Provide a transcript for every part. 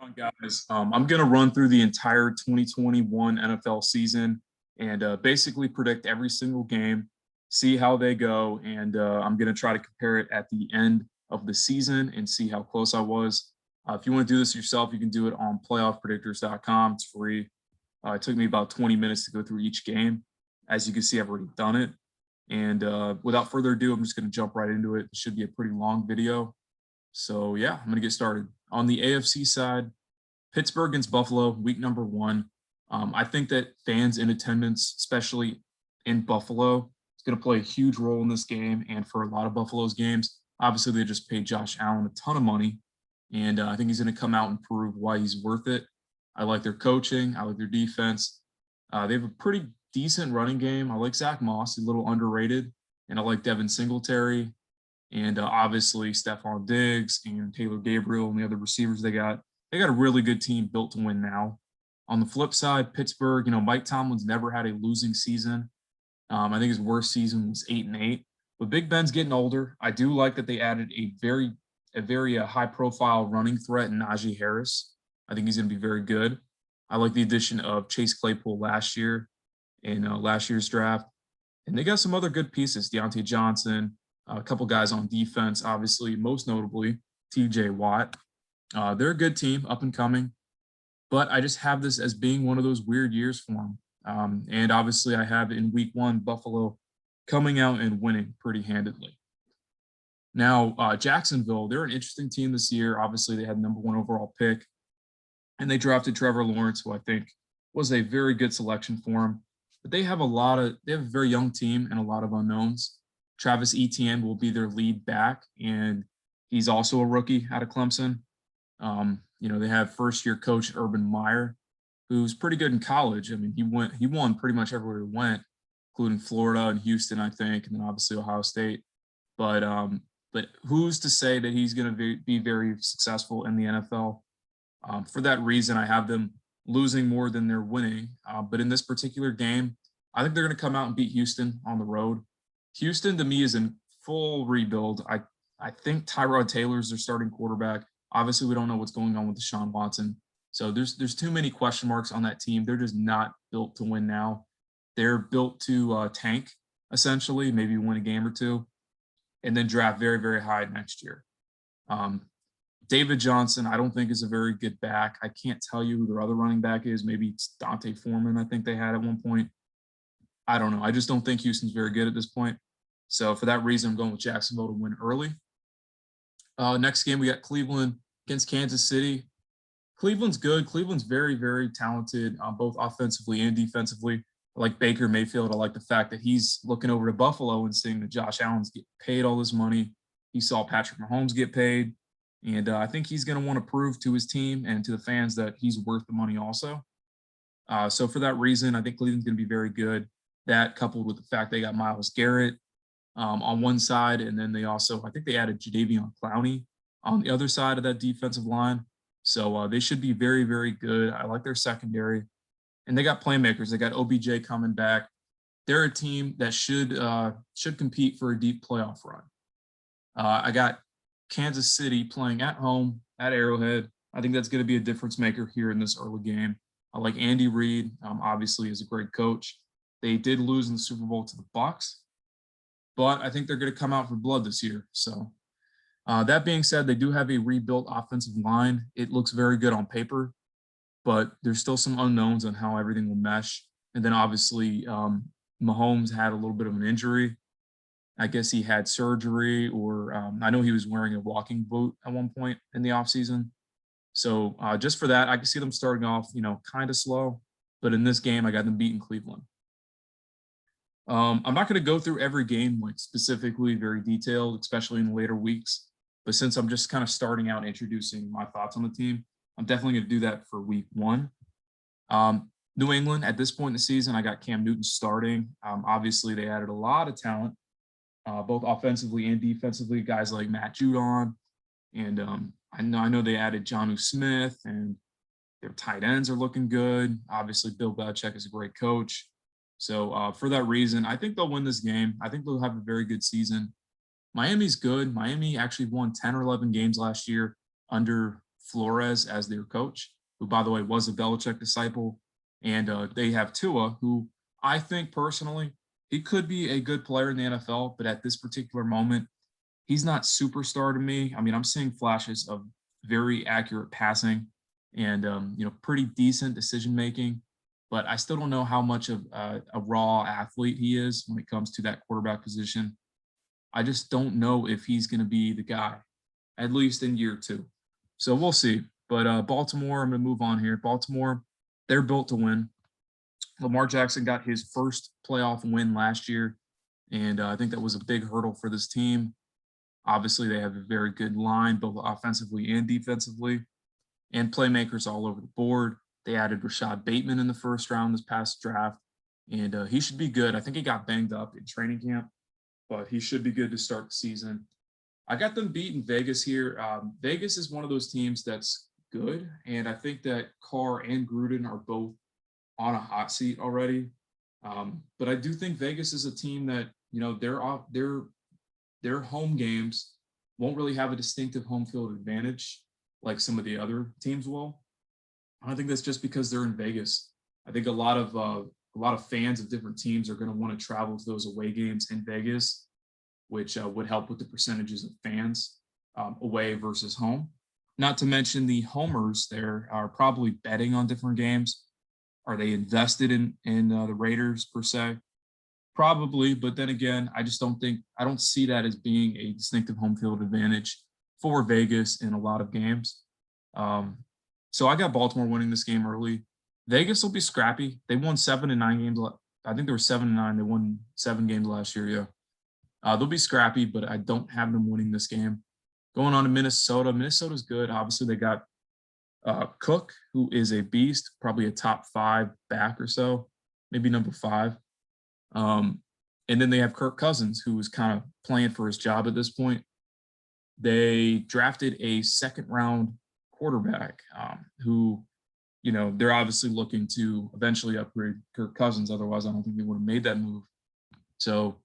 On, guys? I'm going to run through the entire 2021 NFL season and basically predict every single game, see how they go, and I'm going to try to compare it at the end of the season and see how close I was. If you want to do this yourself, you can do it on playoffpredictors.com. It's free. It took me about 20 minutes to go through each game. As you can see, I've already done it. And without further ado, I'm just going to jump right into it. It should be a pretty long video. So, yeah, I'm going to get started. On the AFC side, Pittsburgh against Buffalo, week number 1. I think that fans in attendance, especially in Buffalo, is going to play a huge role in this game. And for a lot of Buffalo's games, obviously they just paid Josh Allen a ton of money. And I think he's going to come out and prove why he's worth it. I like their coaching. I like their defense. They have a pretty decent running game. I like Zach Moss, a little underrated. And I like Devin Singletary. And obviously Stephon Diggs and Taylor Gabriel and the other receivers they got. They got a really good team built to win now. On the flip side, Pittsburgh, Mike Tomlin's never had a losing season. I think his worst season was 8-8. But Big Ben's getting older. I do like that they added a very high-profile running threat in Najee Harris. I think he's going to be very good. I like the addition of Chase Claypool last year in last year's draft. And they got some other good pieces, Deontay Johnson, a couple guys on defense, obviously, most notably TJ Watt. They're a good team, up and coming, but I just have this as being one of those weird years for them. And obviously I have in week 1, Buffalo coming out and winning pretty handedly. Now, Jacksonville, they're an interesting team this year. Obviously they had number 1 overall pick, and they drafted Trevor Lawrence, who I think was a very good selection for him. But they have a very young team and a lot of unknowns. Travis Etienne will be their lead back, and he's also a rookie out of Clemson. They have first-year coach Urban Meyer, who's pretty good in college. I mean, he won pretty much everywhere he went, including Florida and Houston, I think, and then obviously Ohio State. But who's to say that he's going to be very successful in the NFL? For that reason, I have them losing more than they're winning. But in this particular game, I think they're going to come out and beat Houston on the road. Houston, to me, is in full rebuild. I think Tyrod Taylor's their starting quarterback. Obviously, we don't know what's going on with Deshaun Watson. So there's too many question marks on that team. They're just not built to win now. They're built to tank, essentially, maybe win a game or two, and then draft very, very high next year. David Johnson, I don't think is a very good back. I can't tell you who their other running back is. Maybe it's Dante Foreman, I think they had at one point. I don't know. I just don't think Houston's very good at this point. So for that reason, I'm going with Jacksonville to win early. Next game, we got Cleveland against Kansas City. Cleveland's good. Cleveland's very, very talented, both offensively and defensively. I like Baker Mayfield. I like the fact that he's looking over to Buffalo and seeing that Josh Allen's getting paid all this money. He saw Patrick Mahomes get paid. And I think he's going to want to prove to his team and to the fans that he's worth the money also. So for that reason, I think Cleveland's going to be very good. That coupled with the fact they got Myles Garrett on one side, and then they also, I think they added Jadeveon Clowney on the other side of that defensive line. So they should be very, very good. I like their secondary. And they got playmakers. They got OBJ coming back. They're a team that should compete for a deep playoff run. I got Kansas City playing at home at Arrowhead. I think that's going to be a difference maker here in this early game. I like Andy Reid, obviously, is a great coach. They did lose in the Super Bowl to the Bucs, but I think they're going to come out for blood this year. So that being said, they do have a rebuilt offensive line. It looks very good on paper, but there's still some unknowns on how everything will mesh. And then obviously Mahomes had a little bit of an injury. I guess he had surgery, or I know he was wearing a walking boot at one point in the offseason. So just for that, I can see them starting off, kind of slow. But in this game, I got them beating Cleveland. I'm not going to go through every game like specifically very detailed, especially in the later weeks. But since I'm just kind of starting out introducing my thoughts on the team, I'm definitely going to do that for week 1. New England, at this point in the season, I got Cam Newton starting. Obviously, they added a lot of talent, both offensively and defensively, guys like Matt Judon. And I know they added Jonnu Smith, and their tight ends are looking good. Obviously, Bill Belichick is a great coach. So for that reason, I think they'll win this game. I think they'll have a very good season. Miami's good. Miami actually won 10 or 11 games last year under Flores as their coach, who, by the way, was a Belichick disciple. And they have Tua, who I think personally, he could be a good player in the NFL, but at this particular moment, he's not superstar to me. I mean, I'm seeing flashes of very accurate passing and pretty decent decision making, but I still don't know how much of a raw athlete he is when it comes to that quarterback position. I just don't know if he's going to be the guy, at least in year 2. So we'll see. But Baltimore, I'm going to move on here. Baltimore, they're built to win. Lamar Jackson got his first playoff win last year, and I think that was a big hurdle for this team. Obviously, they have a very good line, both offensively and defensively, and playmakers all over the board. They added Rashad Bateman in the first round this past draft, and he should be good. I think he got banged up in training camp, but he should be good to start the season. I got them beating Vegas here. Vegas is one of those teams that's good, and I think that Carr and Gruden are both on a hot seat already. But I do think Vegas is a team that, their home games won't really have a distinctive home field advantage like some of the other teams will. I think that's just because they're in Vegas. I think a lot of fans of different teams are going to want to travel to those away games in Vegas, which would help with the percentages of fans away versus home. Not to mention the homers there are probably betting on different games. Are they invested in the Raiders per se? Probably, but then again, I don't see that as being a distinctive home field advantage for Vegas in a lot of games. So I got Baltimore winning this game early. Vegas will be scrappy. They won 7 and 9 games. I think they were 7 and 9. They won 7 games last year. Yeah, they'll be scrappy, but I don't have them winning this game. Going on to Minnesota. Minnesota's good. Obviously, they got Cook, who is a beast, probably a top 5 back or so, maybe number 5. And then they have Kirk Cousins, who is kind of playing for his job at this point. They drafted a second-round quarterback who, they're obviously looking to eventually upgrade Kirk Cousins. Otherwise, I don't think they would have made that move. So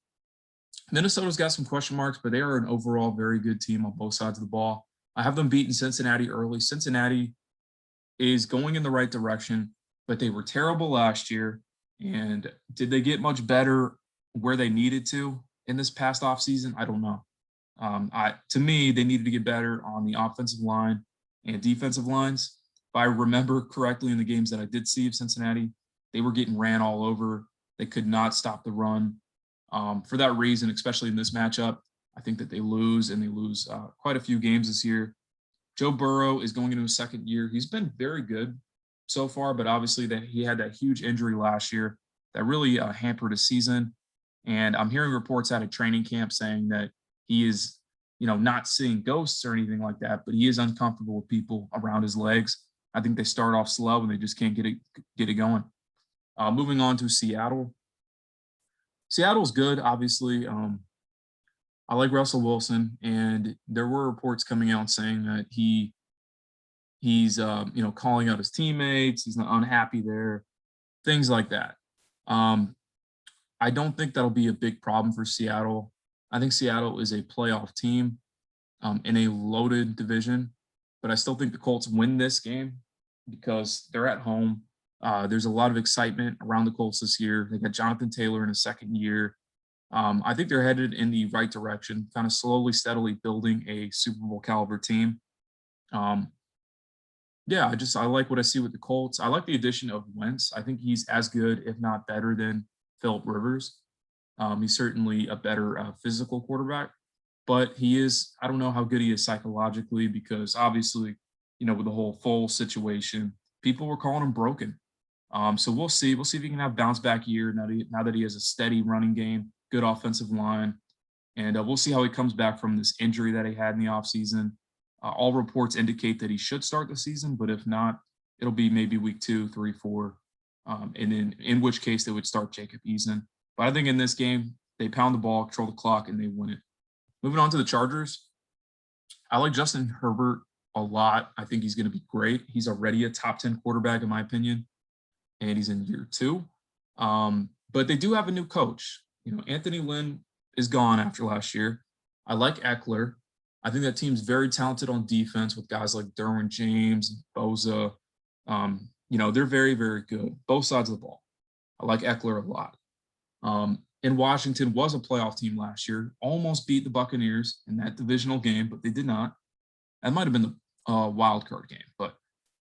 Minnesota's got some question marks, but they are an overall very good team on both sides of the ball. I have them beating Cincinnati early. Cincinnati is going in the right direction, but they were terrible last year. And did they get much better where they needed to in this past offseason? I don't know. To me, they needed to get better on the offensive line and defensive lines. If I remember correctly in the games that I did see of Cincinnati, they were getting ran all over. They could not stop the run. For that reason, especially in this matchup, I think that they lose, and they lose quite a few games this year. Joe Burrow is going into his second year. He's been very good so far, but obviously that he had that huge injury last year that really hampered his season. And I'm hearing reports out of training camp saying that he is, not seeing ghosts or anything like that, but he is uncomfortable with people around his legs. I think they start off slow and they just can't get it going. Moving on to Seattle. Seattle's good, obviously. I like Russell Wilson, and there were reports coming out saying that he's calling out his teammates. He's not unhappy there, things like that. I don't think that'll be a big problem for Seattle. I think Seattle is a playoff team in a loaded division, but I still think the Colts win this game because they're at home. There's a lot of excitement around the Colts this year. They got Jonathan Taylor in his second year. I think they're headed in the right direction, kind of slowly, steadily building a Super Bowl caliber team. I like what I see with the Colts. I like the addition of Wentz. I think he's as good, if not better, than Philip Rivers. He's certainly a better physical quarterback, but I don't know how good he is psychologically because obviously, with the whole Foles situation, people were calling him broken. So we'll see. We'll see if he can have a bounce back year now that he has a steady running game, good offensive line. And we'll see how he comes back from this injury that he had in the offseason. All reports indicate that he should start the season, but if not, it'll be maybe week 2, 3, 4. And then in which case they would start Jacob Eason. But I think in this game, they pound the ball, control the clock, and they win it. Moving on to the Chargers. I like Justin Herbert a lot. I think he's going to be great. He's already a top 10 quarterback, in my opinion, and he's in year 2. But they do have a new coach. Anthony Lynn is gone after last year. I like Eckler. I think that team's very talented on defense with guys like Derwin James, Boza. They're very, very good, both sides of the ball. I like Eckler a lot. And Washington was a playoff team last year, almost beat the Buccaneers in that divisional game, but they did not. That might have been the wild card game, but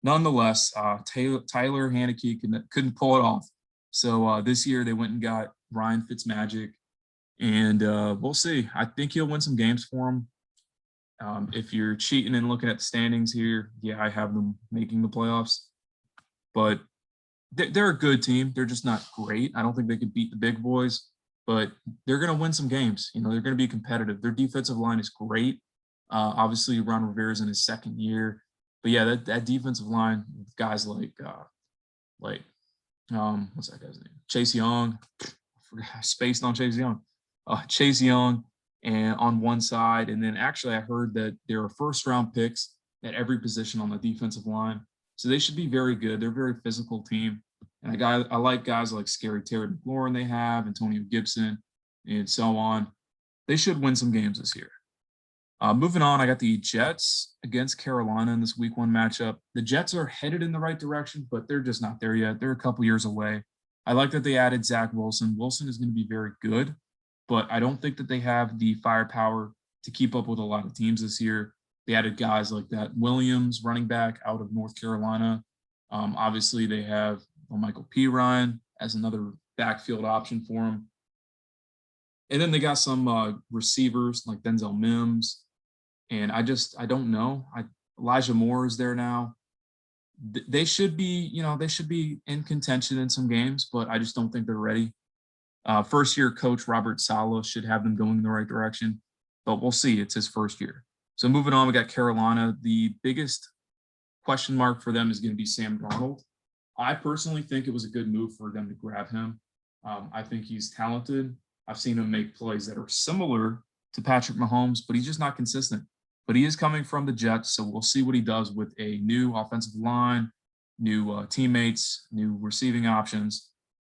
nonetheless, Tyler Haneke couldn't pull it off. So this year they went and got Ryan Fitzmagic, and we'll see. I think he'll win some games for him. If you're cheating and looking at the standings here, yeah, I have them making the playoffs. But they're a good team. They're just not great. I don't think they could beat the big boys, but they're going to win some games. They're going to be competitive. Their defensive line is great. Obviously, Ron Rivera's in his second year. But yeah, that defensive line with guys like what's that guy's name? Chase Young. I forgot, I spaced on Chase Young. Chase Young and on one side. And then actually I heard that there are first-round picks at every position on the defensive line. So they should be very good. They're a very physical team. And I like guys like Scary Terry McLaurin they have, Antonio Gibson, and so on. They should win some games this year. Moving on, I got the Jets against Carolina in this week 1 matchup. The Jets are headed in the right direction, but they're just not there yet. They're a couple years away. I like that they added Zach Wilson. Wilson is going to be very good, but I don't think that they have the firepower to keep up with a lot of teams this year. They added guys like that Williams, running back out of North Carolina. Obviously, they have Michael P. Ryan as another backfield option for him. And then they got some receivers like Denzel Mims. And I don't know. Elijah Moore is there now. They should be, they should be in contention in some games, but I just don't think they're ready. First-year coach Robert Saleh should have them going in the right direction, but we'll see. It's his first year. So moving on, we got Carolina. The biggest question mark for them is going to be Sam Darnold. I personally think it was a good move for them to grab him. I think he's talented. I've seen him make plays that are similar to Patrick Mahomes, but he's just not consistent. But he is coming from the Jets, so we'll see what he does with a new offensive line, new teammates, new receiving options,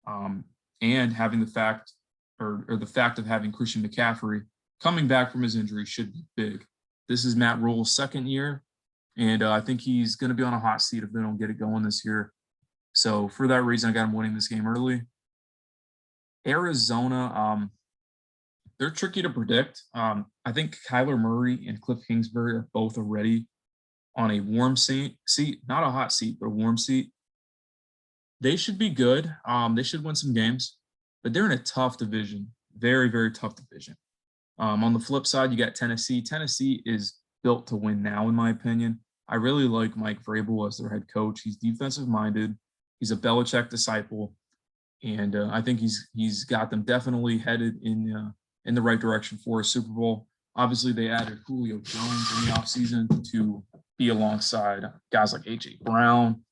and having the fact of having Christian McCaffrey coming back from his injury should be big. This is Matt Rule's second year, and I think he's going to be on a hot seat if they don't get it going this year. So for that reason, I got him winning this game early. Arizona, they're tricky to predict. I think Kyler Murray and Cliff Kingsbury are both already on a warm seat, not a hot seat, but a warm seat. They should be good. They should win some games, but they're in a tough division, very, very tough division. On the flip side, you got Tennessee. Tennessee is built to win now, in my opinion. I really like Mike Vrabel as their head coach. He's defensive-minded. He's a Belichick disciple, and I think he's got them definitely headed in the right direction for a Super Bowl. Obviously, they added Julio Jones in the offseason to be alongside guys like A.J. Brown.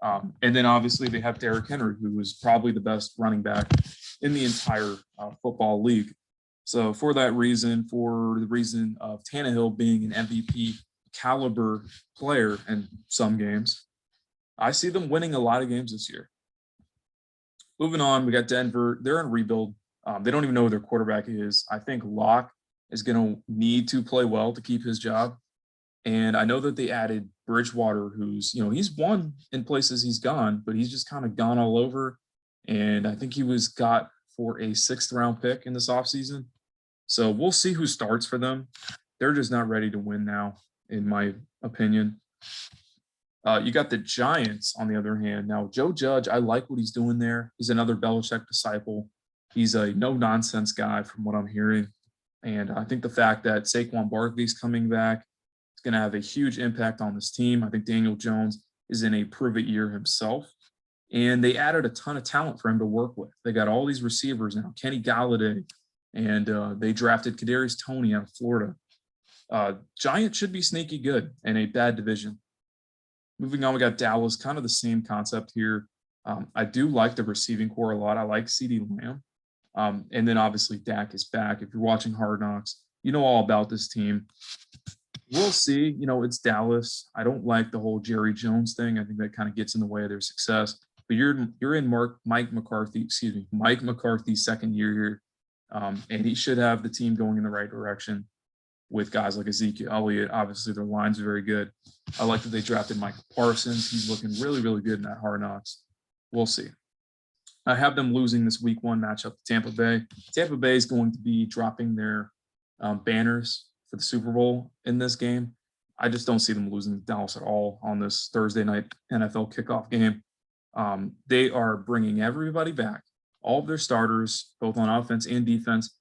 And then obviously they have Derrick Henry, who is probably the best running back in the entire football league. So for the reason of Tannehill being an MVP caliber player in some games, I see them winning a lot of games this year. Moving on, we got Denver. They're in rebuild. They don't even know who their quarterback is. I think Locke is going to need to play well to keep his job. And I know that they added Bridgewater, who's, he's won in places he's gone, but he's just kind of gone all over. And I think he was got for a 6th-round pick in this offseason. So we'll see who starts for them. They're just not ready to win now, in my opinion. You got the Giants, on the other hand. Now, Joe Judge, I like what he's doing there. He's another Belichick disciple. He's a no-nonsense guy from what I'm hearing. And I think the fact that Saquon Barkley's coming back is going to have a huge impact on this team. I think Daniel Jones is in a prove-it year himself. And they added a ton of talent for him to work with. They got all these receivers now, Kenny Galladay, and they drafted Kadarius Toney out of Florida. Giants should be sneaky good in a bad division. Moving on, we got Dallas, kind of the same concept here. I do like the receiving core a lot. I like CeeDee Lamb. And then obviously Dak is back. If you're watching Hard Knocks, you know all about this team. We'll see. It's Dallas. I don't like the whole Jerry Jones thing. I think that kind of gets in the way of their success. But you're in Mike McCarthy's second year here. And he should have the team going in the right direction. with guys like Ezekiel Elliott. Obviously, their line's very good. I like that they drafted Michael Parsons. He's looking really, really good in that Hard Knocks. We'll see. I have them losing this week 1 matchup to Tampa Bay. Tampa Bay is going to be dropping their banners for the Super Bowl in this game. I just don't see them losing to Dallas at all on this Thursday night NFL kickoff game. They are bringing everybody back, all of their starters, both on offense and defense,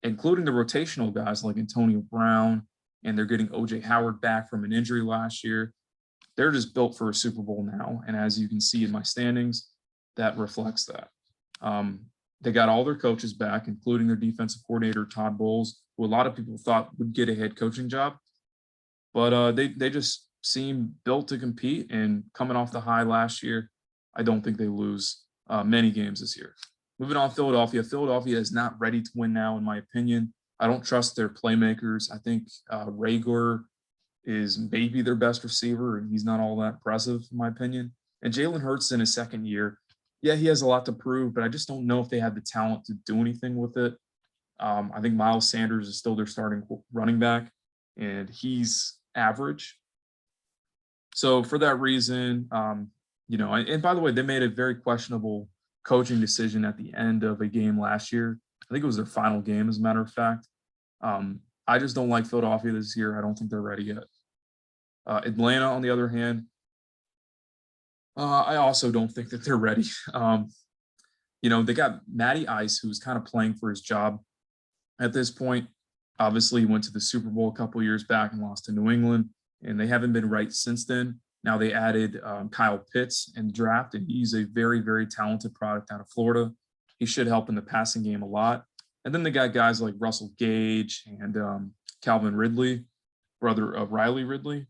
including the rotational guys like Antonio Brown, and they're getting O.J. Howard back from an injury last year. They're just built for a Super Bowl now, and as you can see in my standings, that reflects that. They got all their coaches back, including their defensive coordinator, Todd Bowles, who a lot of people thought would get a head coaching job. But they just seem built to compete, and coming off the high last year, I don't think they lose many games this year. Moving on, Philadelphia. Philadelphia is not ready to win now, in my opinion. I don't trust their playmakers. I think Rager is maybe their best receiver, and he's not all that impressive, in my opinion. And Jalen Hurts in his second year, yeah, he has a lot to prove, but I just don't know if they have the talent to do anything with it. I think Miles Sanders is still their starting running back, and he's average. So for that reason, and by the way, they made a very questionable coaching decision at the end of a game last year. I think it was their final game, as a matter of fact. I just don't like Philadelphia this year. I don't think they're ready yet. Atlanta, on the other hand, I also don't think that they're ready. They got Matty Ice, who's kind of playing for his job at this point. Obviously, he went to the Super Bowl a couple years back and lost to New England, and they haven't been right since then. Now they added Kyle Pitts in the draft, and he's a very, very talented product out of Florida. He should help in the passing game a lot. And then they got guys like Russell Gage and Calvin Ridley, brother of Riley Ridley.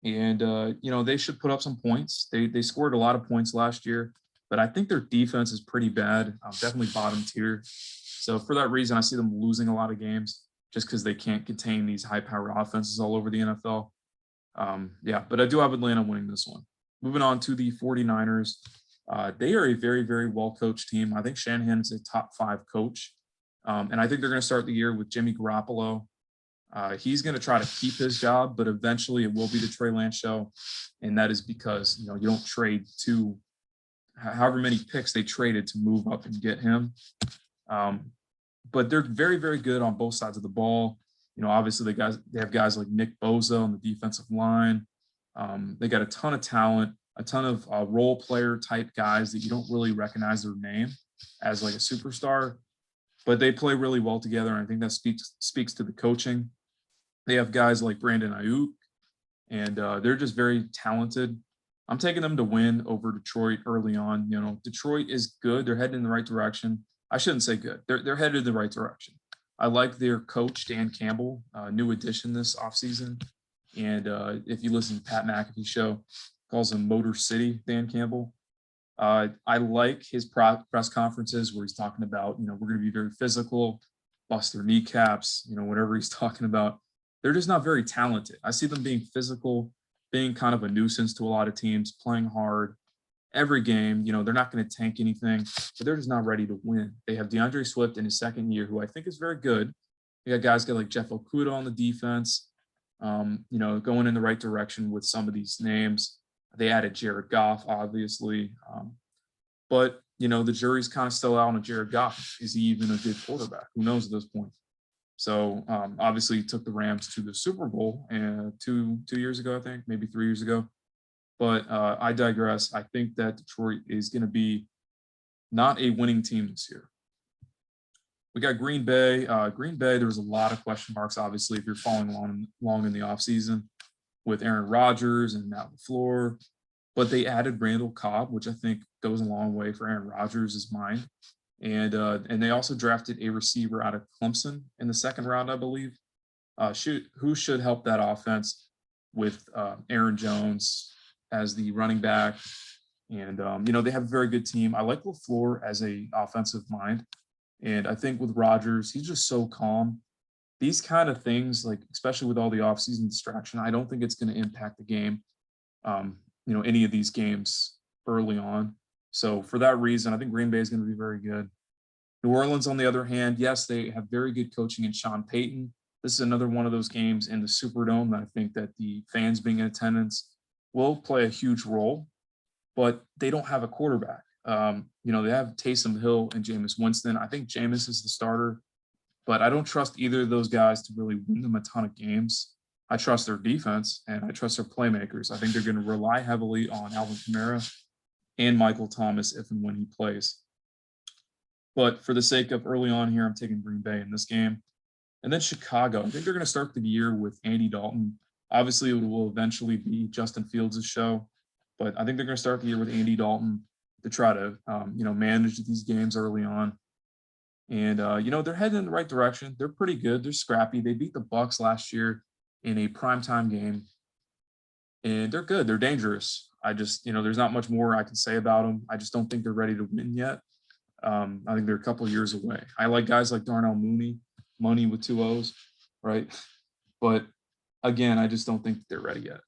And, they should put up some points. They scored a lot of points last year, but I think their defense is pretty bad, definitely bottom tier. So for that reason, I see them losing a lot of games just because they can't contain these high-powered offenses all over the NFL. But I do have Atlanta winning this one. Moving on to the 49ers. They are a very, very well-coached team. I think Shanahan is a top 5 coach. And I think they're going to start the year with Jimmy Garoppolo. He's going to try to keep his job, but eventually it will be the Trey Lance show. And that is because, you don't trade however many picks they traded to move up and get him. But they're very, very good on both sides of the ball. Obviously they have guys like Nick Bosa on the defensive line. They got a ton of talent, a ton of role player type guys that you don't really recognize their name as like a superstar, but they play really well together. And I think that speaks to the coaching. They have guys like Brandon Ayuk, and they're just very talented. I'm taking them to win over Detroit early on. Detroit is good. They're heading in the right direction. I shouldn't say good. They're headed in the right direction. I like their coach, Dan Campbell, new addition this offseason. And if you listen to Pat McAfee's show, calls him Motor City, Dan Campbell. I like his press conferences where he's talking about, we're going to be very physical, bust their kneecaps, whatever he's talking about. They're just not very talented. I see them being physical, being kind of a nuisance to a lot of teams, playing hard every game. They're not going to tank anything, but they're just not ready to win. They have DeAndre Swift in his second year, who I think is very good. They got guys like Jeff Okudah on the defense, going in the right direction with some of these names. They added Jared Goff, obviously. But the jury's kind of still out on Jared Goff. Is he even a good quarterback? Who knows at this point? So obviously he took the Rams to the Super Bowl 2 years ago, I think, maybe 3 years ago. But I digress. I think that Detroit is going to be not a winning team this year. We got Green Bay. Green Bay, there was a lot of question marks, obviously, if you're following along in the offseason with Aaron Rodgers and Matt LaFleur. But they added Randall Cobb, which I think goes a long way for Aaron Rodgers' mind. And they also drafted a receiver out of Clemson in the second round, I believe, who should help that offense with Aaron Jones as the running back. And, they have a very good team. I like LaFleur as a offensive mind. And I think with Rodgers, he's just so calm. These kind of things, like especially with all the offseason distraction, I don't think it's going to impact the game, any of these games early on. So for that reason, I think Green Bay is going to be very good. New Orleans, on the other hand, yes, they have very good coaching in Sean Payton. this is another one of those games in the Superdome that I think that the fans being in attendance will play a huge role, but they don't have a quarterback. They have Taysom Hill and Jameis Winston. I think Jameis is the starter, but I don't trust either of those guys to really win them a ton of games. I trust their defense and I trust their playmakers. I think they're going to rely heavily on Alvin Kamara and Michael Thomas if and when he plays. But for the sake of early on here, I'm taking Green Bay in this game. And then Chicago. I think they're going to start the year with Andy Dalton. Obviously, it will eventually be Justin Fields' show, but I think they're going to start the year with Andy Dalton to try to, manage these games early on. And, they're heading in the right direction. They're pretty good. They're scrappy. They beat the Bucs last year in a primetime game. And they're good. They're dangerous. I just, there's not much more I can say about them. I just don't think they're ready to win yet. I think they're a couple of years away. I like guys like Darnell Mooney, Money with 2 O's, right? But again, I just don't think they're ready yet.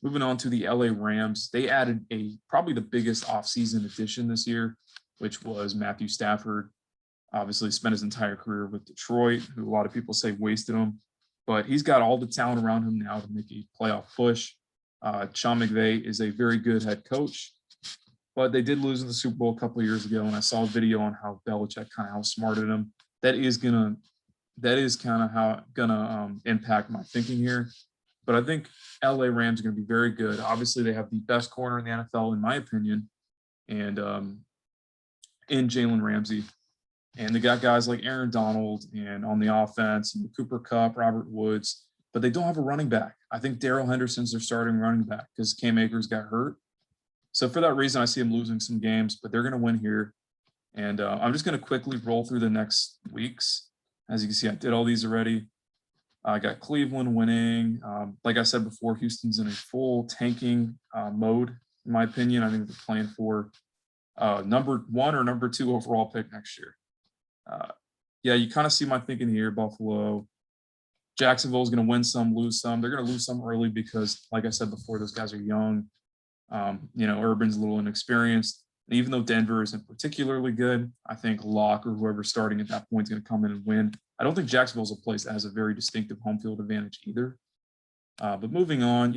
Moving on to the LA Rams, they added probably the biggest offseason addition this year, which was Matthew Stafford. Obviously spent his entire career with Detroit, who a lot of people say wasted him, but he's got all the talent around him now to make a playoff push. Sean McVay is a very good head coach, but they did lose in the Super Bowl a couple of years ago, and I saw a video on how Belichick kind of outsmarted him. That is kind of how gonna impact my thinking here. But I think LA Rams are going to be very good. Obviously, they have the best corner in the NFL, in my opinion, and in Jalen Ramsey. And they got guys like Aaron Donald and on the offense, and Cooper Kupp, Robert Woods, but they don't have a running back. I think Darrell Henderson's their starting running back because Cam Akers got hurt. So for that reason, I see them losing some games, but they're going to win here. And I'm just going to quickly roll through the next weeks. As you can see, I did all these already. I got Cleveland winning. Like I said before, Houston's in a full tanking mode, in my opinion. I think they're playing for number 1 or number 2 overall pick next year. You kind of see my thinking here. Buffalo. Jacksonville is going to win some, lose some. They're going to lose some early because, like I said before, those guys are young. Urban's a little inexperienced. And even though Denver isn't particularly good, I think Locke or whoever's starting at that point is going to come in and win. I don't think Jacksonville's a place that has a very distinctive home field advantage either. But moving on,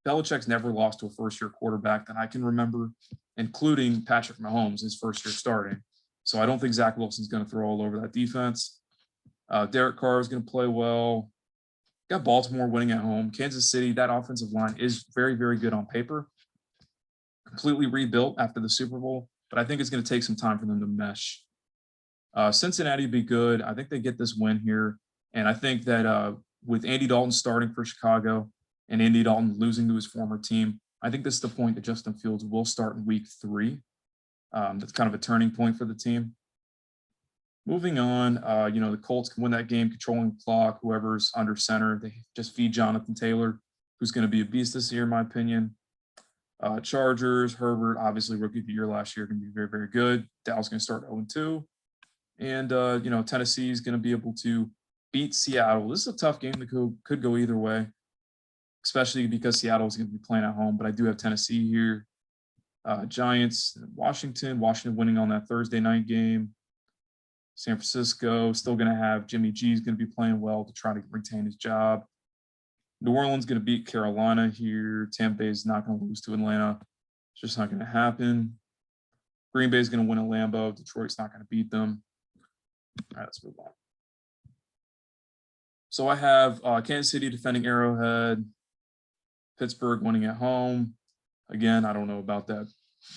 Belichick's never lost to a first-year quarterback that I can remember, including Patrick Mahomes, his first year starting. So I don't think Zach Wilson's going to throw all over that defense. Derek Carr is going to play well. Got Baltimore winning at home. Kansas City, that offensive line is very, very good on paper. Completely rebuilt after the Super Bowl, but I think it's going to take some time for them to mesh. Cincinnati be good. I think they get this win here. And I think that with Andy Dalton starting for Chicago and Andy Dalton losing to his former team, I think this is the point that Justin Fields will start in week 3. That's kind of a turning point for the team. Moving on, the Colts can win that game, controlling the clock, whoever's under center. They just feed Jonathan Taylor, who's going to be a beast this year, in my opinion. Chargers, Herbert, obviously rookie of the year last year, going to be very, very good. Dallas going to start 0-2. And, Tennessee is going to be able to beat Seattle. This is a tough game that could go either way, especially because Seattle is going to be playing at home. But I do have Tennessee here. Giants, Washington winning on that Thursday night game. San Francisco still going to have Jimmy G is going to be playing well to try to retain his job. New Orleans going to beat Carolina here. Tampa Bay is not going to lose to Atlanta. It's just not going to happen. Green Bay is going to win at Lambeau. Detroit's not going to beat them. All right, let's move on. So I have Kansas City defending Arrowhead. Pittsburgh winning at home. Again, I don't know about that.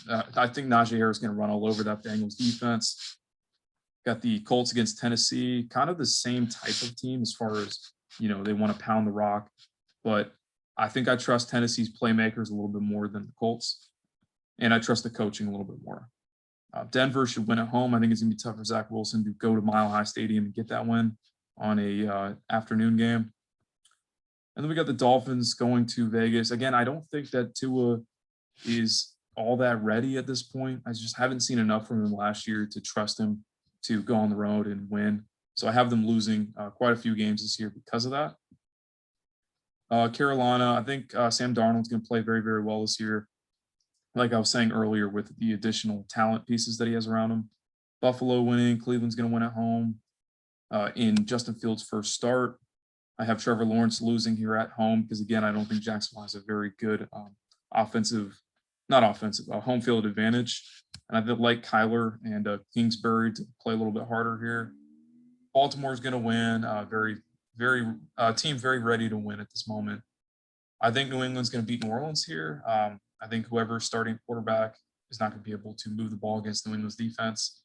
I think Najee Harris is going to run all over that Bengals defense. Got the Colts against Tennessee, kind of the same type of team as far as, they want to pound the rock. But I think I trust Tennessee's playmakers a little bit more than the Colts. And I trust the coaching a little bit more. Denver should win at home. I think it's going to be tough for Zach Wilson to go to Mile High Stadium and get that win on a afternoon game. And then we got the Dolphins going to Vegas. Again, I don't think that Tua is all that ready at this point. I just haven't seen enough from him last year to trust him to go on the road and win. So I have them losing quite a few games this year because of that. Carolina, I think Sam Darnold's going to play very, very well this year. Like I was saying earlier, with the additional talent pieces that he has around him. Buffalo winning, Cleveland's going to win at home in Justin Fields' first start. I have Trevor Lawrence losing here at home because, again, I don't think Jacksonville has a very good home field advantage. And I would like Kyler and Kingsbury to play a little bit harder here. Baltimore's going to win. Team very ready to win at this moment. I think New England's going to beat New Orleans here. I think whoever's starting quarterback is not going to be able to move the ball against New England's defense.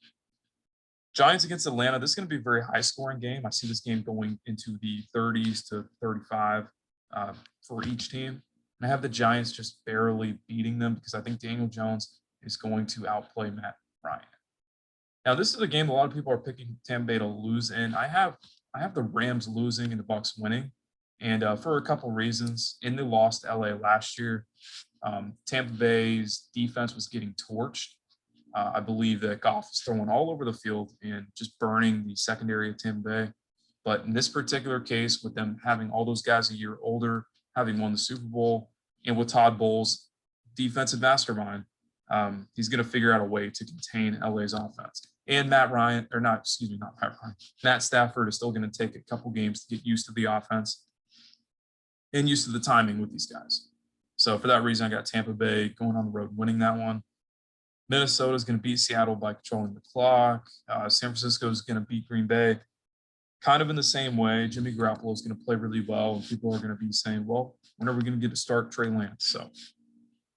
Giants against Atlanta. This is going to be a very high-scoring game. I see this game going into the 30s to 35 for each team. And I have the Giants just barely beating them because I think Daniel Jones is going to outplay Matt Ryan. Now, this is a game a lot of people are picking Tampa Bay to lose in. I have the Rams losing and the Bucs winning, and for a couple of reasons. In the loss to LA last year, Tampa Bay's defense was getting torched. I believe that Goff is throwing all over the field and just burning the secondary of Tampa Bay. But in this particular case, with them having all those guys a year older, having won the Super Bowl, and with Todd Bowles, defensive mastermind, he's going to figure out a way to contain LA's offense. And Matt Stafford is still going to take a couple games to get used to the offense and used to the timing with these guys. So for that reason, I got Tampa Bay going on the road, winning that one. Minnesota is going to beat Seattle by controlling the clock. San Francisco is going to beat Green Bay kind of in the same way. Jimmy Garoppolo is going to play really well, and people are going to be saying, well, when are we going to get to start Trey Lance? So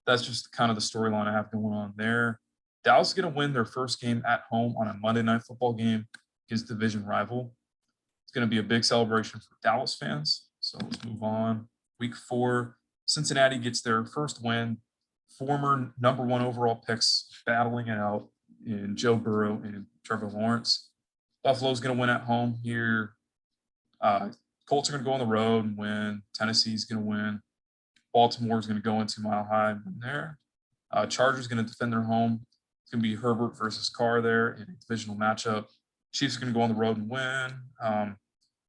that's just kind of the storyline I have going on there. Dallas is going to win their first game at home on a Monday Night Football game against division rival. It's going to be a big celebration for Dallas fans. So let's move on. Week 4, Cincinnati gets their first win. Former number 1 overall picks battling it out in Joe Burrow and Trevor Lawrence. Buffalo's going to win at home here. Colts are going to go on the road and win. Tennessee's going to win. Baltimore's going to go into Mile High and win there. Chargers going to defend their home. It's going to be Herbert versus Carr there in a divisional matchup. Chiefs are going to go on the road and win. I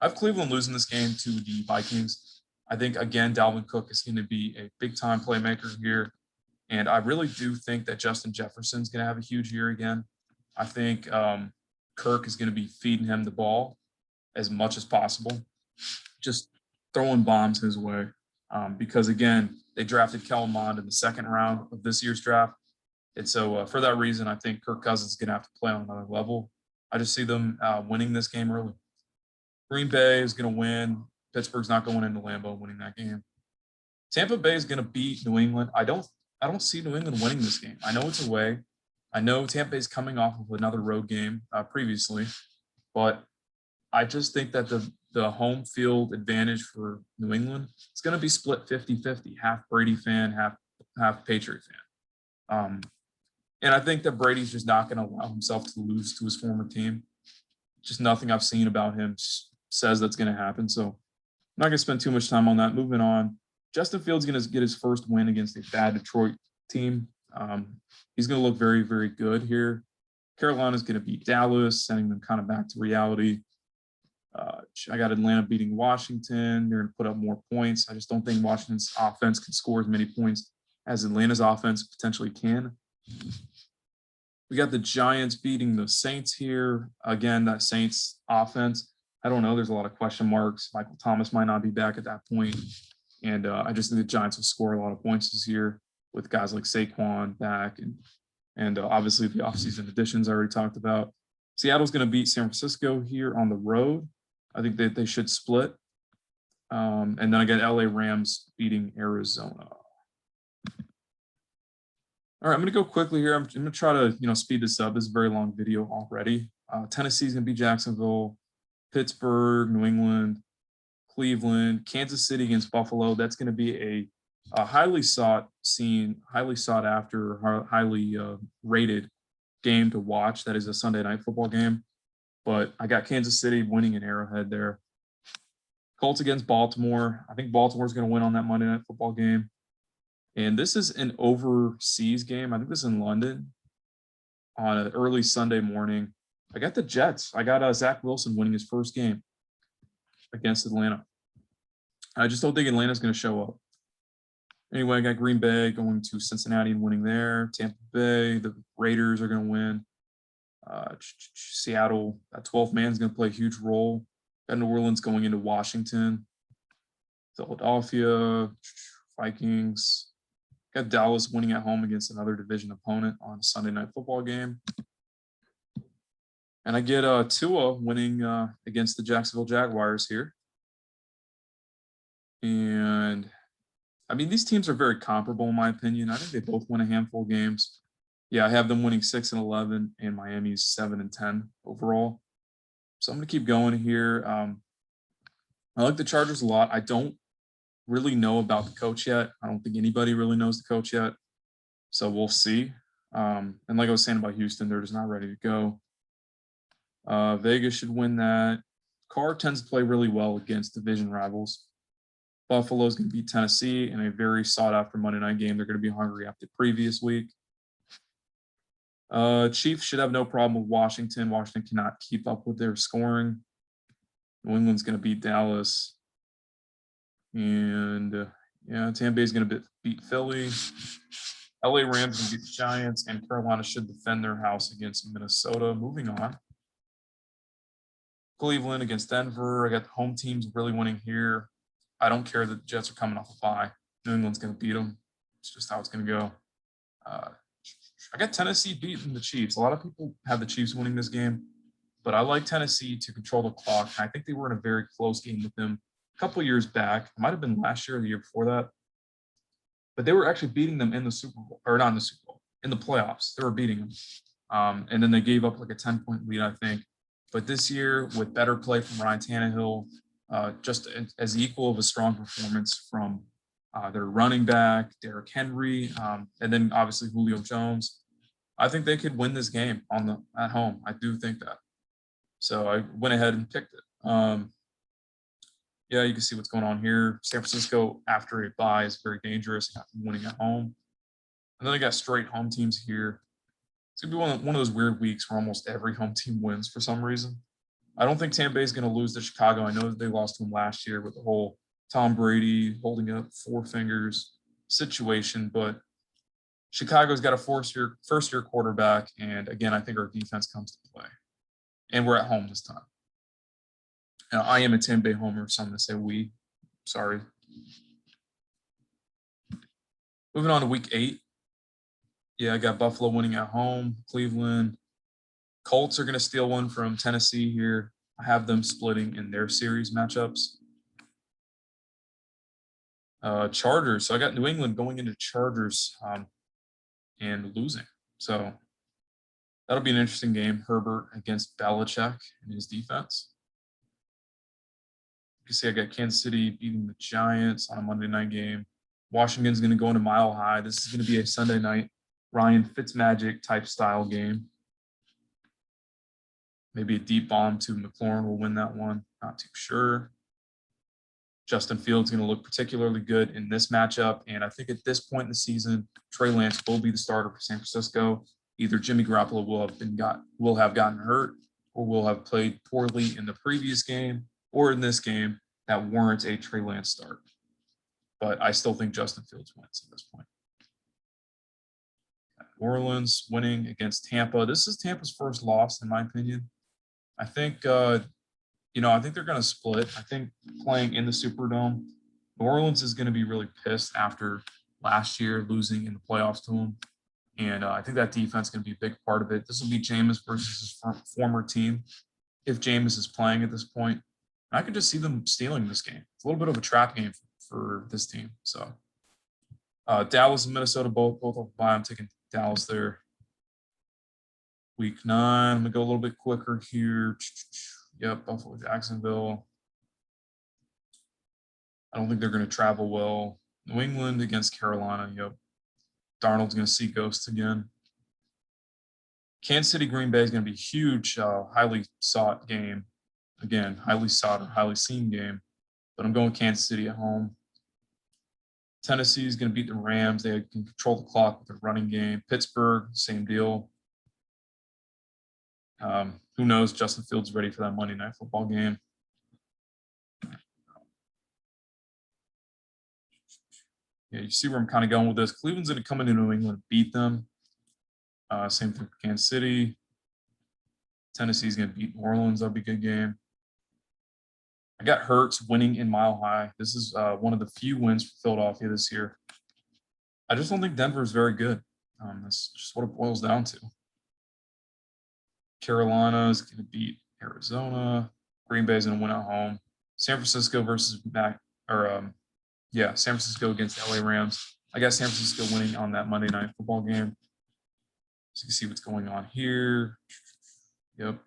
have Cleveland losing this game to the Vikings. I think, again, Dalvin Cook is going to be a big-time playmaker here. And I really do think that Justin Jefferson's going to have a huge year again. I think Kirk is going to be feeding him the ball as much as possible, just throwing bombs his way. Because, again, they drafted Kellen Mond in the second round of this year's draft. And so for that reason, I think Kirk Cousins is going to have to play on another level. I just see them winning this game early. Green Bay is going to win. Pittsburgh's not going into Lambeau winning that game. Tampa Bay is going to beat New England. I don't see New England winning this game. I know it's away. I know Tampa Bay's coming off of another road game previously, but I just think that the home field advantage for New England is going to be split 50-50, half Brady fan, half Patriot fan. And I think that Brady's just not going to allow himself to lose to his former team. Just nothing I've seen about him says that's going to happen. So I'm not going to spend too much time on that. Moving on. Justin Fields is going to get his first win against a bad Detroit team. He's going to look very, very good here. Carolina's going to beat Dallas, sending them kind of back to reality. I got Atlanta beating Washington. They're going to put up more points. I just don't think Washington's offense can score as many points as Atlanta's offense potentially can. We got the Giants beating the Saints here. Again, that Saints offense, I don't know. There's a lot of question marks. Michael Thomas might not be back at that point. And I just think the Giants will score a lot of points this year with guys like Saquon back and obviously the offseason additions I already talked about. Seattle's going to beat San Francisco here on the road. I think that they should split. And then I got LA Rams beating Arizona. All right, I'm going to go quickly here. I'm going to try to speed this up. This is a very long video already. Tennessee's going to beat Jacksonville, Pittsburgh, New England, Cleveland, Kansas City against Buffalo. That's going to be a highly sought after, highly rated game to watch. That is a Sunday night football game. But I got Kansas City winning in Arrowhead there. Colts against Baltimore. I think Baltimore's going to win on that Monday night football game. And this is an overseas game. I think this is in London on an early Sunday morning. I got the Jets. I got Zach Wilson winning his first game against Atlanta. I just don't think Atlanta's going to show up. Anyway, I got Green Bay going to Cincinnati and winning there. Tampa Bay, the Raiders are going to win. Seattle, that 12th man is going to play a huge role. Got New Orleans going into Washington. Philadelphia, Vikings. Got Dallas winning at home against another division opponent on a Sunday night football game. And I get Tua winning against the Jacksonville Jaguars here. And I mean, these teams are very comparable in my opinion. I think they both win a handful of games. Yeah, I have them winning 6-11 and Miami's 7-10 overall. So I'm going to keep going here. I like the Chargers a lot. I don't really know about the coach yet. I don't think anybody really knows the coach yet. So we'll see. And like I was saying about Houston, they're just not ready to go. Vegas should win that. Carr tends to play really well against division rivals. Buffalo's going to beat Tennessee in a very sought-after Monday night game. They're going to be hungry after the previous week. Chiefs should have no problem with Washington. Washington cannot keep up with their scoring. New England's going to beat Dallas. And, Tampa Bay's going to beat Philly. LA Rams going to beat the Giants. And Carolina should defend their house against Minnesota. Moving on. Cleveland against Denver. I got the home teams really winning here. I don't care that the Jets are coming off a bye. New England's going to beat them. It's just how it's going to go. I got Tennessee beating the Chiefs. A lot of people have the Chiefs winning this game, but I like Tennessee to control the clock. And I think they were in a very close game with them a couple of years back. It might have been last year or the year before that. But they were actually beating them in the Super Bowl, or not in the Super Bowl, in the playoffs. They were beating them. And then they gave up like a 10-point lead, I think. But this year, with better play from Ryan Tannehill, just as equal of a strong performance from their running back, Derrick Henry, and then obviously Julio Jones. I think they could win this game at home. I do think that. So I went ahead and picked it. You can see what's going on here. San Francisco, after a bye, is very dangerous, winning at home. And then I got straight home teams here. It's going to be one of those weird weeks where almost every home team wins for some reason. I don't think Tampa Bay is going to lose to Chicago. I know that they lost to them last year with the whole Tom Brady holding up four fingers situation, but Chicago's got a first-year quarterback, and again, I think our defense comes to play. And we're at home this time. Now, I am a Tampa Bay homer, so I'm going to say we. Sorry. Moving on to week 8. Yeah, I got Buffalo winning at home, Cleveland. Colts are going to steal one from Tennessee here. I have them splitting in their series matchups. Chargers. So I got New England going into Chargers and losing. So that'll be an interesting game. Herbert against Belichick and his defense. You can see I got Kansas City beating the Giants on a Monday night game. Washington's going to go into Mile High. This is going to be a Sunday night Ryan Fitzmagic type style game. Maybe a deep bomb to McLaurin will win that one. Not too sure. Justin Fields going to look particularly good in this matchup. And I think at this point in the season, Trey Lance will be the starter for San Francisco. Either Jimmy Garoppolo will have gotten hurt or will have played poorly in the previous game or in this game that warrants a Trey Lance start. But I still think Justin Fields wins at this point. New Orleans winning against Tampa. This is Tampa's first loss, in my opinion. I think, I think they're going to split. I think playing in the Superdome, New Orleans is going to be really pissed after last year losing in the playoffs to them. And I think that defense is going to be a big part of it. This will be Jameis versus his former team, if Jameis is playing at this point. I could just see them stealing this game. It's a little bit of a trap game for this team. So Dallas and Minnesota both off bye. I'm taking Dallas there. Week 9, I'm going to go a little bit quicker here. Yep, Buffalo, Jacksonville. I don't think they're going to travel well. New England against Carolina. Yep. Darnold's going to see ghosts again. Kansas City, Green Bay is going to be a huge, highly sought game. Again, highly sought or highly seen game. But I'm going Kansas City at home. Tennessee is going to beat the Rams. They can control the clock with their running game. Pittsburgh, same deal. Who knows? Justin Fields ready for that Monday night football game. Yeah, you see where I'm kind of going with this. Cleveland's going to come into New England and beat them. Same thing for Kansas City. Tennessee's going to beat New Orleans. That'll be a good game. I got Hurts winning in Mile High. This is one of the few wins for Philadelphia this year. I just don't think Denver is very good. That's just what it boils down to. Carolina is going to beat Arizona. Green Bay is going to win at home. San Francisco versus San Francisco against LA Rams. I got San Francisco winning on that Monday Night Football game. So you can see what's going on here. Yep.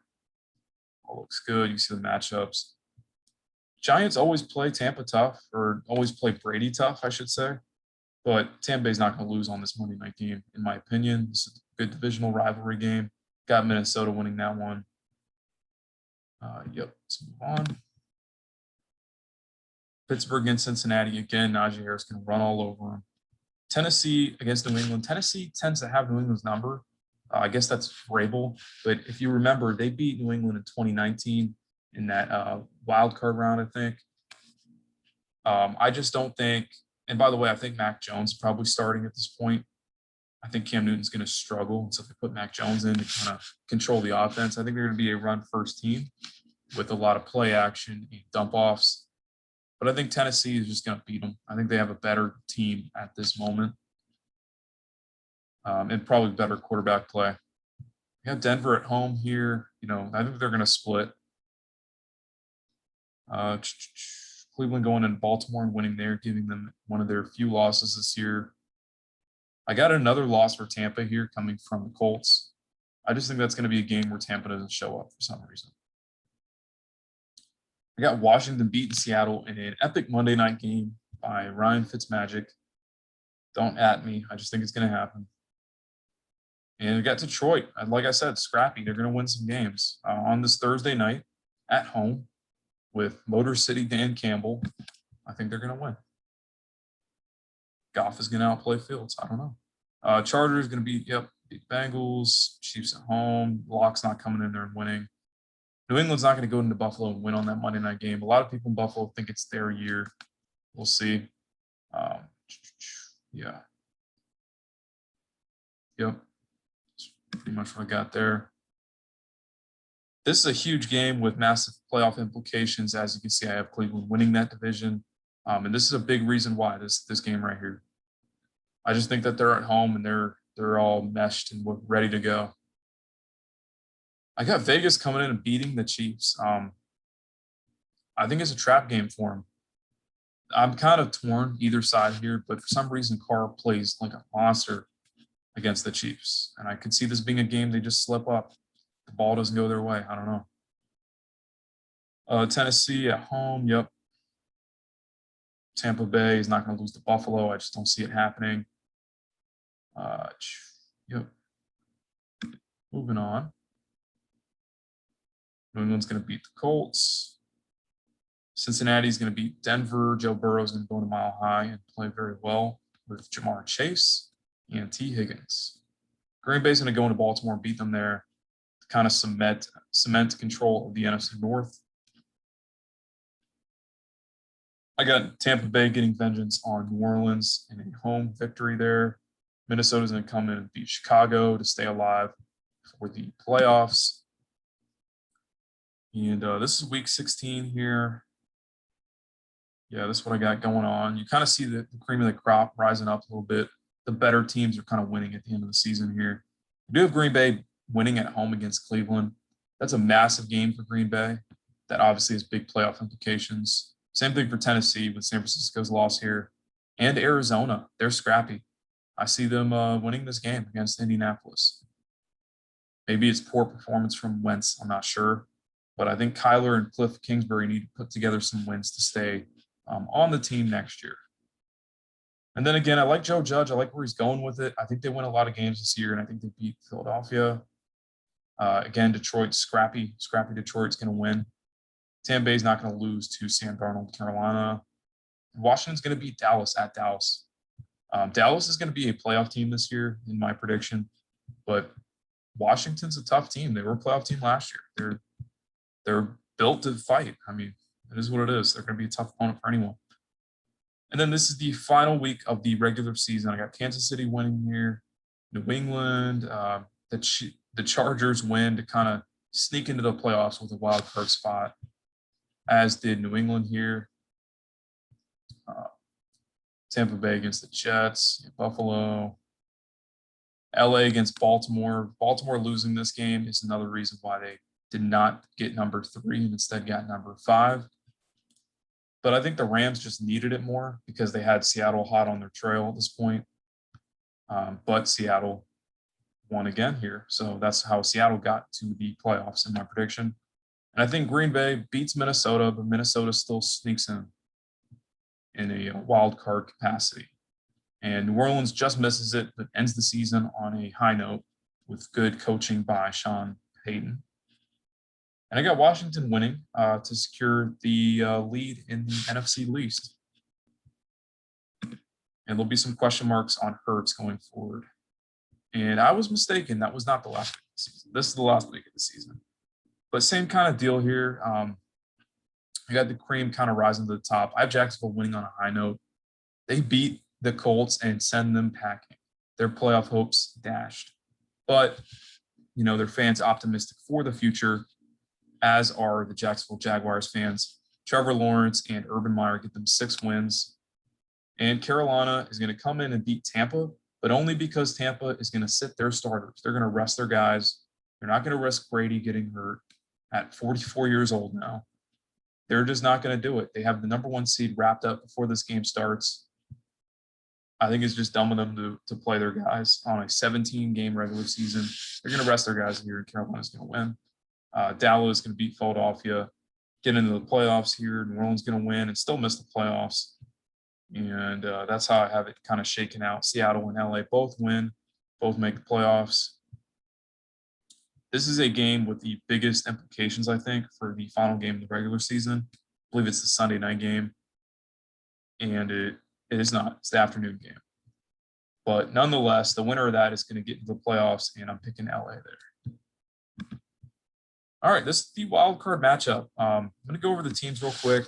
All looks good. You see the matchups. Giants always play Tampa tough, or always play Brady tough, I should say. But Tampa Bay's not going to lose on this Monday night game, in my opinion. This is a good divisional rivalry game. Got Minnesota winning that one. Let's move on. Pittsburgh against Cincinnati. Again, Najee Harris can run all over him. Tennessee against New England. Tennessee tends to have New England's number. I guess that's Vrabel. But if you remember, they beat New England in 2019 in that wild card round, I think. I just don't think – and by the way, I think Mac Jones is probably starting at this point. I think Cam Newton's going to struggle. So if they put Mac Jones in to kind of control the offense, I think they're going to be a run-first team with a lot of play action and dump-offs. But I think Tennessee is just going to beat them. I think they have a better team at this moment and probably better quarterback play. We have Denver at home here. I think they're going to split. Cleveland going in Baltimore and winning there, giving them one of their few losses this year. I got another loss for Tampa here coming from the Colts. I just think that's going to be a game where Tampa doesn't show up for some reason. I got Washington beating Seattle in an epic Monday night game by Ryan Fitzmagic. Don't at me. I just think it's going to happen. And we got Detroit. Like I said, scrappy. They're going to win some games on this Thursday night at home with Motor City Dan Campbell. I think they're going to win. Goff is going to outplay Fields. I don't know. Chargers going to beat Bengals. Chiefs at home. Locke's not coming in there and winning. New England's not going to go into Buffalo and win on that Monday night game. A lot of people in Buffalo think it's their year. We'll see. Yep. That's pretty much what I got there. This is a huge game with massive playoff implications. As you can see, I have Cleveland winning that division. And this is a big reason why this game right here. I just think that they're at home and they're all meshed and ready to go. I got Vegas coming in and beating the Chiefs. I think it's a trap game for them. I'm kind of torn either side here, but for some reason, Carr plays like a monster against the Chiefs. And I could see this being a game they just slip up. The ball doesn't go their way. I don't know. Tennessee at home. Yep. Tampa Bay is not going to lose to Buffalo. I just don't see it happening. Yep. Moving on. New England's going to beat the Colts. Cincinnati's going to beat Denver. Joe Burrow is going to go to Mile High and play very well with Jamar Chase and T. Higgins. Green Bay's going to go into Baltimore and beat them there to kind of cement control of the NFC North. I got Tampa Bay getting vengeance on New Orleans in a home victory there. Minnesota's going to come in and beat Chicago to stay alive for the playoffs. And this is week 16 here. Yeah, this is what I got going on. You kind of see the cream of the crop rising up a little bit. The better teams are kind of winning at the end of the season here. We do have Green Bay winning at home against Cleveland. That's a massive game for Green Bay. That obviously has big playoff implications. Same thing for Tennessee with San Francisco's loss here. And Arizona, they're scrappy. I see them winning this game against Indianapolis. Maybe it's poor performance from Wentz. I'm not sure. But I think Kyler and Cliff Kingsbury need to put together some wins to stay on the team next year. And then again, I like Joe Judge. I like where he's going with it. I think they win a lot of games this year, and I think they beat Philadelphia. Again, Detroit, scrappy Detroit's going to win. Tampa Bay's not going to lose to Sam Darnold, Carolina. Washington's going to beat Dallas at Dallas. Dallas is going to be a playoff team this year, in my prediction. But Washington's a tough team. They were a playoff team last year. They're built to fight. I mean, it is what it is. They're going to be a tough opponent for anyone. And then this is the final week of the regular season. I got Kansas City winning here, New England, the Chargers win to kind of sneak into the playoffs with a wild card spot. as did New England here. Tampa Bay against the Jets, Buffalo, LA against Baltimore. Baltimore losing this game is another reason why they did not get number 3 and instead got number 5. But I think the Rams just needed it more because they had Seattle hot on their trail at this point. But Seattle won again here. So that's how Seattle got to the playoffs in my prediction. And I think Green Bay beats Minnesota, but Minnesota still sneaks in a wild card capacity. And New Orleans just misses it, but ends the season on a high note with good coaching by Sean Payton. And I got Washington winning to secure the lead in the NFC East. And there'll be some question marks on Hurts going forward. And I was mistaken. That was not the last week of the season. This is the last week of the season. But same kind of deal here. I got the cream kind of rising to the top. I have Jacksonville winning on a high note. They beat the Colts and send them packing. Their playoff hopes dashed. But, you know, their fans optimistic for the future, as are the Jacksonville Jaguars fans. Trevor Lawrence and Urban Meyer get them 6 wins. And Carolina is going to come in and beat Tampa, but only because Tampa is going to sit their starters. They're going to rest their guys. They're not going to risk Brady getting hurt at 44 years old now. They're just not going to do it. They have the number 1 seed wrapped up before this game starts. I think it's just dumb of them to play their guys on a 17-game regular season. They're going to rest their guys here, and Carolina's going to win. Dallas is going to beat Philadelphia, get into the playoffs here. New Orleans going to win and still miss the playoffs. And that's how I have it kind of shaken out. Seattle and LA both win, both make the playoffs. This is a game with the biggest implications, I think, for the final game of the regular season. I believe it's the Sunday night game. And it is not. It's the afternoon game. But nonetheless, the winner of that is going to get into the playoffs, and I'm picking LA there. All right, this is the wild card matchup. I'm going to go over the teams real quick.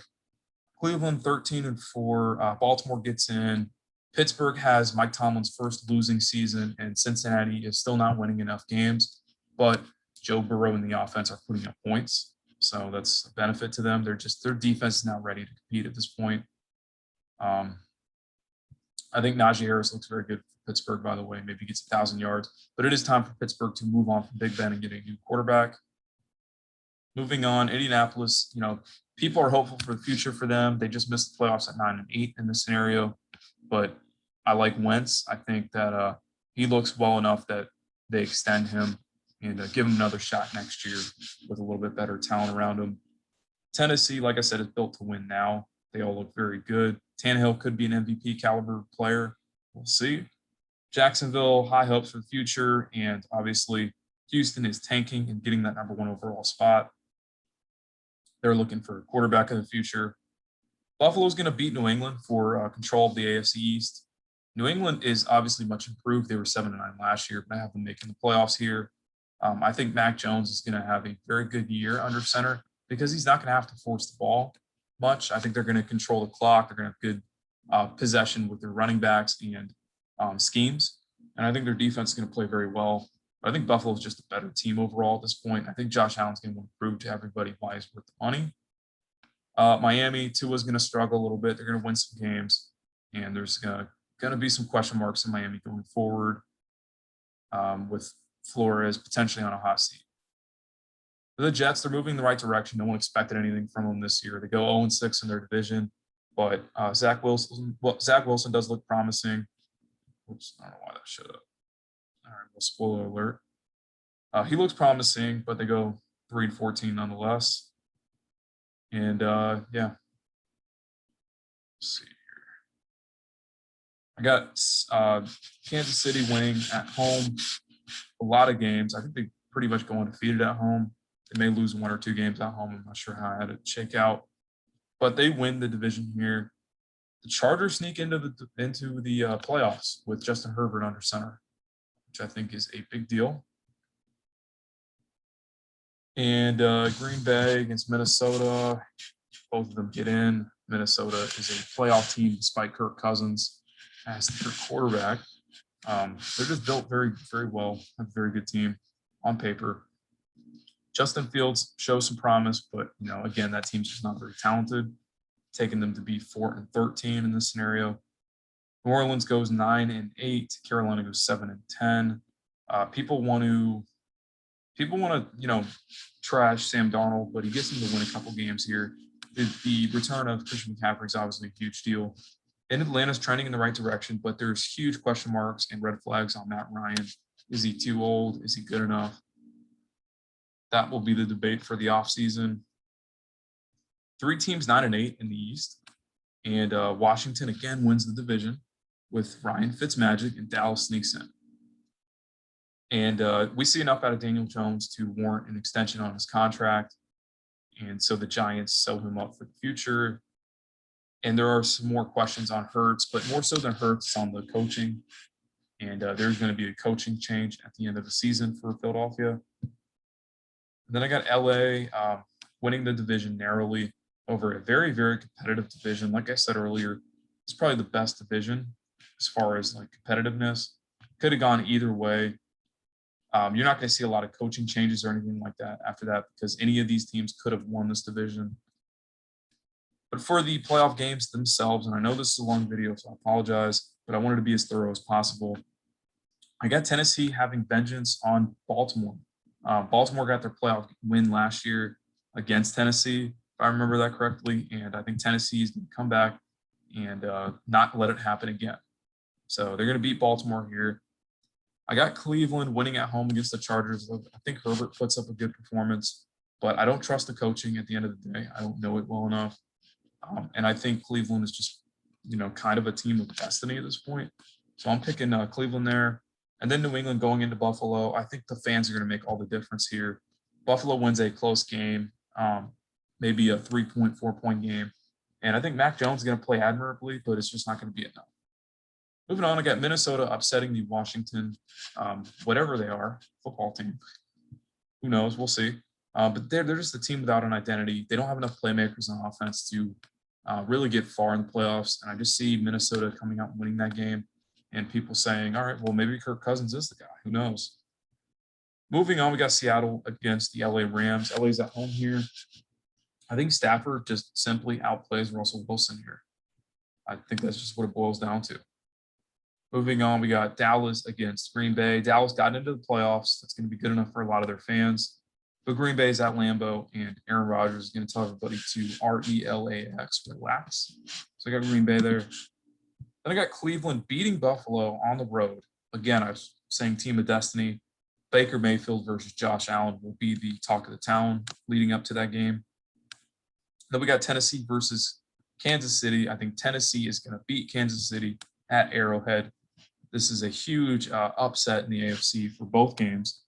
Cleveland 13-4. Baltimore gets in. Pittsburgh has Mike Tomlin's first losing season, and Cincinnati is still not winning enough games. But Joe Burrow and the offense are putting up points, so that's a benefit to them. Their defense is now ready to compete at this point. I think Najee Harris looks very good for Pittsburgh, by the way. Maybe gets 1,000 yards. But it is time for Pittsburgh to move on from Big Ben and get a new quarterback. Moving on, Indianapolis, you know, people are hopeful for the future for them. They just missed the playoffs at 9-8 in this scenario. But I like Wentz. I think that he looks well enough that they extend him and give him another shot next year with a little bit better talent around him. Tennessee, like I said, is built to win now. They all look very good. Tannehill could be an MVP caliber player. We'll see. Jacksonville, high hopes for the future. And obviously, Houston is tanking and getting that number 1 overall spot. They're looking for a quarterback of the future. Buffalo's going to beat New England for control of the AFC East. New England is obviously much improved. They were 7-9 last year, but I have them making the playoffs here. I think Mac Jones is going to have a very good year under center because he's not going to have to force the ball much. I think they're going to control the clock. They're going to have good possession with their running backs and schemes. And I think their defense is going to play very well. But I think Buffalo is just a better team overall at this point. I think Josh Allen's going to want to prove to everybody why he's worth the money. Miami, Tua's going to struggle a little bit. They're going to win some games. And there's going to be some question marks in Miami going forward with Flores potentially on a hot seat. For the Jets, they're moving in the right direction. No one expected anything from them this year. They go 0-6 in their division, but Zach Wilson does look promising. Oops, I don't know why that showed up. All right, well, spoiler alert. He looks promising, but they go 3-14 nonetheless. And yeah, let's see here. I got Kansas City winning at home a lot of games. I think they pretty much go undefeated at home. They may lose 1 or 2 games at home. I'm not sure how I had it shake out, but they win the division here. The Chargers sneak into the playoffs with Justin Herbert under center, which I think is a big deal. And Green Bay against Minnesota, both of them get in. Minnesota is a playoff team despite Kirk Cousins as their quarterback. They're just built very, very well. Have a very good team on paper. Justin Fields shows some promise, but again, that team's just not very talented. Taking them to be 4-13 in this scenario. New Orleans goes 9-8. Carolina goes 7-10. People want to, trash Sam Darnold, but he gets them to win a couple games here. The return of Christian McCaffrey is obviously a huge deal. And Atlanta's trending in the right direction, but there's huge question marks and red flags on Matt Ryan. Is he too old? Is he good enough? That will be the debate for the offseason. 3 teams 9-8 in the East. And Washington again wins the division with Ryan Fitzmagic, and Dallas sneaks in. And we see enough out of Daniel Jones to warrant an extension on his contract. And so the Giants sew him up for the future. And there are some more questions on Hurts, but more so than Hurts, it's on the coaching. And there's going to be a coaching change at the end of the season for Philadelphia. And then I got LA winning the division narrowly over a very, very competitive division. Like I said earlier, it's probably the best division as far as like competitiveness. Could have gone either way. You're not going to see a lot of coaching changes or anything like that after that, because any of these teams could have won this division. But for the playoff games themselves, and I know this is a long video, so I apologize, but I wanted to be as thorough as possible. I got Tennessee having vengeance on Baltimore. Baltimore got their playoff win last year against Tennessee, if I remember that correctly, and I think Tennessee is going to come back and not let it happen again. So they're going to beat Baltimore here. I got Cleveland winning at home against the Chargers. I think Herbert puts up a good performance, but I don't trust the coaching at the end of the day. I don't know it well enough. And I think Cleveland is just, kind of a team of destiny at this point. So I'm picking Cleveland there. And then New England going into Buffalo. I think the fans are going to make all the difference here. Buffalo wins a close game, maybe a 3-point, 4-point game. And I think Mac Jones is going to play admirably, but it's just not going to be enough. Moving on, I got Minnesota upsetting the Washington, whatever they are, football team. Who knows? We'll see. But they're just a team without an identity. They don't have enough playmakers on offense to really get far in the playoffs. And I just see Minnesota coming out and winning that game. And people saying, all right, well, maybe Kirk Cousins is the guy. Who knows? Moving on, we got Seattle against the LA Rams. LA's at home here. I think Stafford just simply outplays Russell Wilson here. I think that's just what it boils down to. Moving on, we got Dallas against Green Bay. Dallas got into the playoffs. That's going to be good enough for a lot of their fans. But Green Bay is at Lambeau, and Aaron Rodgers is going to tell everybody to RELAX, relax. So I got Green Bay there. Then I got Cleveland beating Buffalo on the road. Again, I was saying team of destiny. Baker Mayfield versus Josh Allen will be the talk of the town leading up to that game. Then we got Tennessee versus Kansas City. I think Tennessee is going to beat Kansas City at Arrowhead. This is a huge upset in the AFC for both games.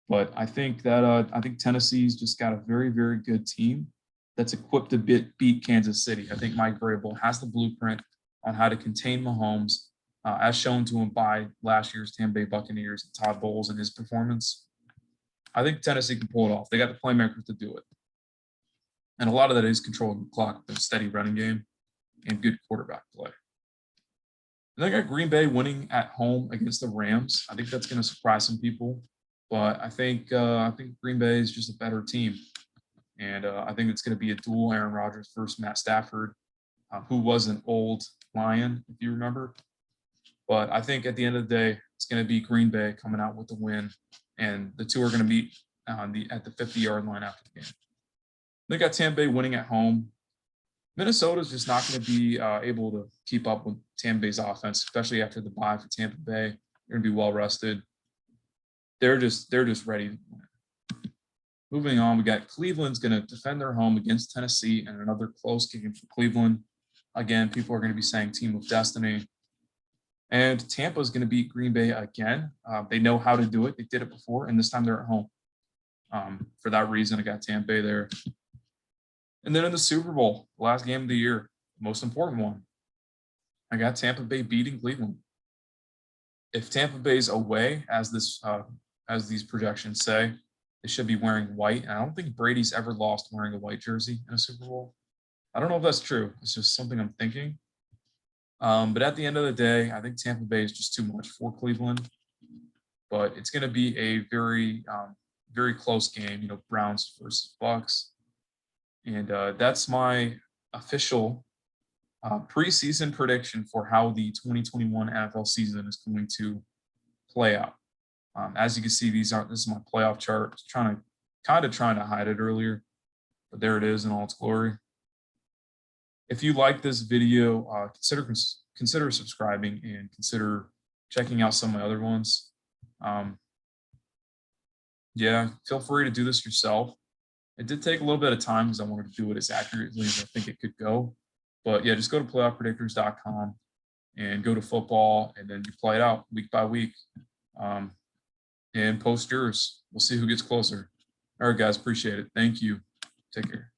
But I think that Tennessee's just got a very, very good team that's equipped to beat Kansas City. I think Mike Vrabel has the blueprint on how to contain Mahomes, as shown to him by last year's Tampa Bay Buccaneers and Todd Bowles and his performance. I think Tennessee can pull it off. They got the playmakers to do it. And a lot of that is controlling the clock with a steady running game and good quarterback play. And I got Green Bay winning at home against the Rams. I think that's going to surprise some people. But I think Green Bay is just a better team. And I think it's going to be a duel Aaron Rodgers versus Matt Stafford, who was an old Lion, if you remember. But I think at the end of the day, it's going to be Green Bay coming out with the win. And the two are going to meet at the 50-yard line after the game. They got Tampa Bay winning at home. Minnesota's just not going to be able to keep up with Tampa Bay's offense, especially after the bye for Tampa Bay. They're going to be well rested. They're just ready to win. Moving on, we got Cleveland's going to defend their home against Tennessee and another close game for Cleveland. Again, people are going to be saying team of destiny. And Tampa is going to beat Green Bay again. They know how to do it. They did it before, and this time they're at home. For that reason, I got Tampa Bay there. And then in the Super Bowl, the last game of the year, the most important one, I got Tampa Bay beating Cleveland. If Tampa Bay's away, as these projections say, they should be wearing white. And I don't think Brady's ever lost wearing a white jersey in a Super Bowl. I don't know if that's true. It's just something I'm thinking. But at the end of the day, I think Tampa Bay is just too much for Cleveland. But it's going to be a very very close game, Browns versus Bucks. And that's my official preseason prediction for how the 2021 NFL season is going to play out. As you can see, this is my playoff chart. Trying to hide it earlier, but there it is in all its glory. If you like this video, consider subscribing and consider checking out some of my other ones. Yeah, feel free to do this yourself. It did take a little bit of time because I wanted to do it as accurately as I think it could go. But yeah, just go to playoffpredictors.com and go to football, and then you play it out week by week. And post yours. We'll see who gets closer. All right, guys, appreciate it. Thank you. Take care.